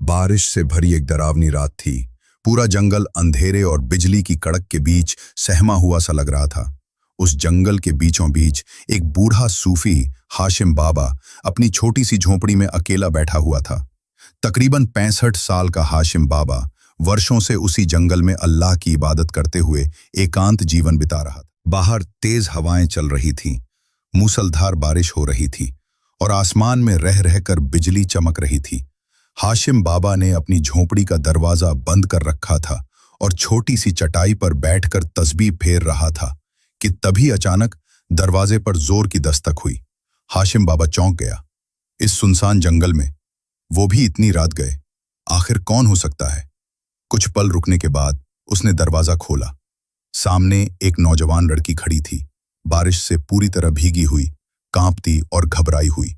बारिश से भरी एक डरावनी रात थी। पूरा जंगल अंधेरे और बिजली की कड़क के बीच सहमा हुआ सा लग रहा था। उस जंगल के बीचों बीच एक बूढ़ा सूफी हाशिम बाबा अपनी छोटी सी झोंपड़ी में अकेला बैठा हुआ था। तकरीबन 65 साल का हाशिम बाबा वर्षों से उसी जंगल में अल्लाह की इबादत करते हुए एकांत जीवन बिता रहा था। बाहर तेज हवाएं चल रही थीं, मूसलधार बारिश हो रही थी और आसमान में रह रहकर बिजली चमक रही थी। हाशिम बाबा ने अपनी झोंपड़ी का दरवाजा बंद कर रखा था और छोटी सी चटाई पर बैठकर तस्बीह फेर रहा था कि तभी अचानक दरवाजे पर जोर की दस्तक हुई। हाशिम बाबा चौंक गया। इस सुनसान जंगल में, वो भी इतनी रात गए, आखिर कौन हो सकता है? कुछ पल रुकने के बाद उसने दरवाजा खोला। सामने एक नौजवान लड़की खड़ी थी, बारिश से पूरी तरह भीगी हुई, कांपती और घबराई हुई।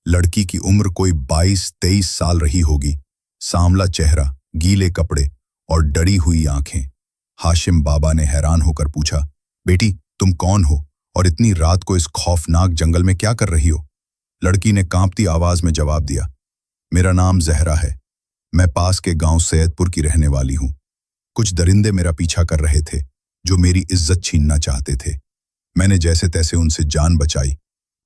लड़की की उम्र कोई 22-23 साल रही होगी। सांवला चेहरा, गीले कपड़े और डरी हुई आंखें। हाशिम बाबा ने हैरान होकर पूछा, बेटी तुम कौन हो और इतनी रात को इस खौफनाक जंगल में क्या कर रही हो? लड़की ने कांपती आवाज में जवाब दिया, मेरा नाम जहरा है। मैं पास के गांव सैयदपुर की रहने वाली हूं। कुछ दरिंदे मेरा पीछा कर रहे थे जो मेरी इज्जत छीनना चाहते थे। मैंने जैसे तैसे उनसे जान बचाई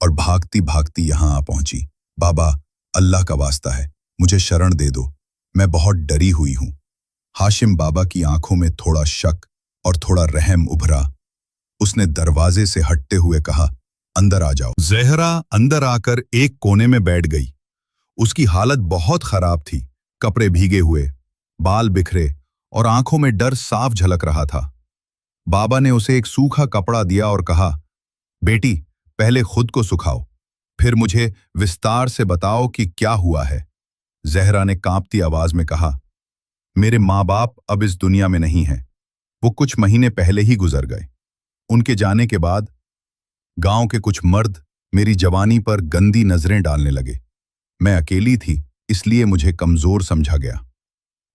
और भागती भागती यहां आ पहुंची। बाबा, अल्लाह का वास्ता है, मुझे शरण दे दो, मैं बहुत डरी हुई हूं। हाशिम बाबा की आंखों में थोड़ा शक और थोड़ा रहम उभरा। उसने दरवाजे से हटते हुए कहा, अंदर आ जाओ। जहरा अंदर आकर एक कोने में बैठ गई। उसकी हालत बहुत खराब थी, कपड़े भीगे हुए, बाल बिखरे और आंखों में डर साफ झलक रहा था। बाबा ने उसे एक सूखा कपड़ा दिया और कहा, बेटी पहले खुद को सुखाओ, फिर मुझे विस्तार से बताओ कि क्या हुआ है। जहरा ने कांपती आवाज में कहा, मेरे माँ बाप अब इस दुनिया में नहीं हैं। वो कुछ महीने पहले ही गुजर गए। उनके जाने के बाद गांव के कुछ मर्द मेरी जवानी पर गंदी नजरें डालने लगे। मैं अकेली थी, इसलिए मुझे कमजोर समझा गया।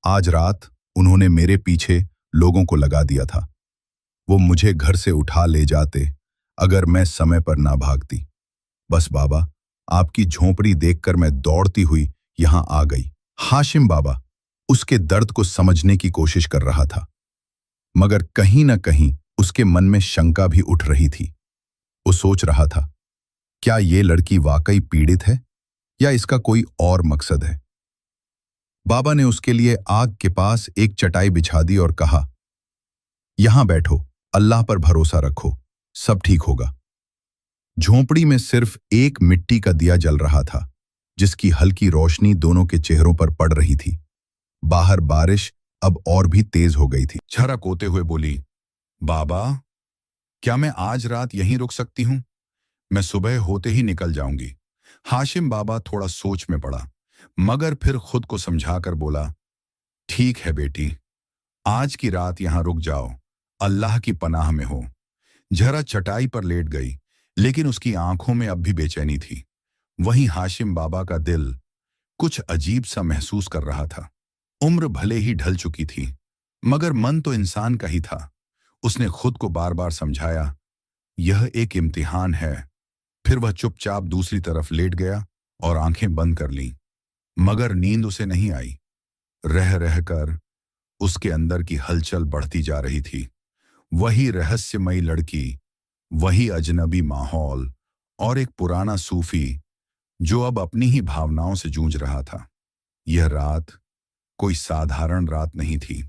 आज रात उन्होंने मेरे पीछे लोगों को लगा दिया था। वो मुझे घर से उठा ले जाते अगर मैं समय पर ना भागती। बस बाबा, आपकी झोंपड़ी देखकर मैं दौड़ती हुई यहां आ गई। हाशिम बाबा उसके दर्द को समझने की कोशिश कर रहा था, मगर कहीं ना कहीं उसके मन में शंका भी उठ रही थी। वो सोच रहा था, क्या ये लड़की वाकई पीड़ित है या इसका कोई और मकसद है? बाबा ने उसके लिए आग के पास एक चटाई बिछा दी और कहा, यहां बैठो, अल्लाह पर भरोसा रखो, सब ठीक होगा। झोंपड़ी में सिर्फ एक मिट्टी का दिया जल रहा था, जिसकी हल्की रोशनी दोनों के चेहरों पर पड़ रही थी। बाहर बारिश अब और भी तेज हो गई थी। झरक होते हुए बोली, बाबा क्या मैं आज रात यहीं रुक सकती हूं? मैं सुबह होते ही निकल जाऊंगी। हाशिम बाबा थोड़ा सोच में पड़ा, मगर फिर खुद को समझाकर बोला, ठीक है बेटी, आज की रात यहां रुक जाओ, अल्लाह की पनाह में हो। जरा चटाई पर लेट गई, लेकिन उसकी आंखों में अब भी बेचैनी थी। वहीं हाशिम बाबा का दिल कुछ अजीब सा महसूस कर रहा था। उम्र भले ही ढल चुकी थी, मगर मन तो इंसान का ही था। उसने खुद को बार बार समझाया, यह एक इम्तिहान है। फिर वह चुपचाप दूसरी तरफ लेट गया और आंखें बंद कर लीं, मगर नींद उसे नहीं आई। रह रहकर उसके अंदर की हलचल बढ़ती जा रही थी। वही रहस्यमयी लड़की, वही अजनबी माहौल और एक पुराना सूफी जो अब अपनी ही भावनाओं से जूझ रहा था। यह रात कोई साधारण रात नहीं थी।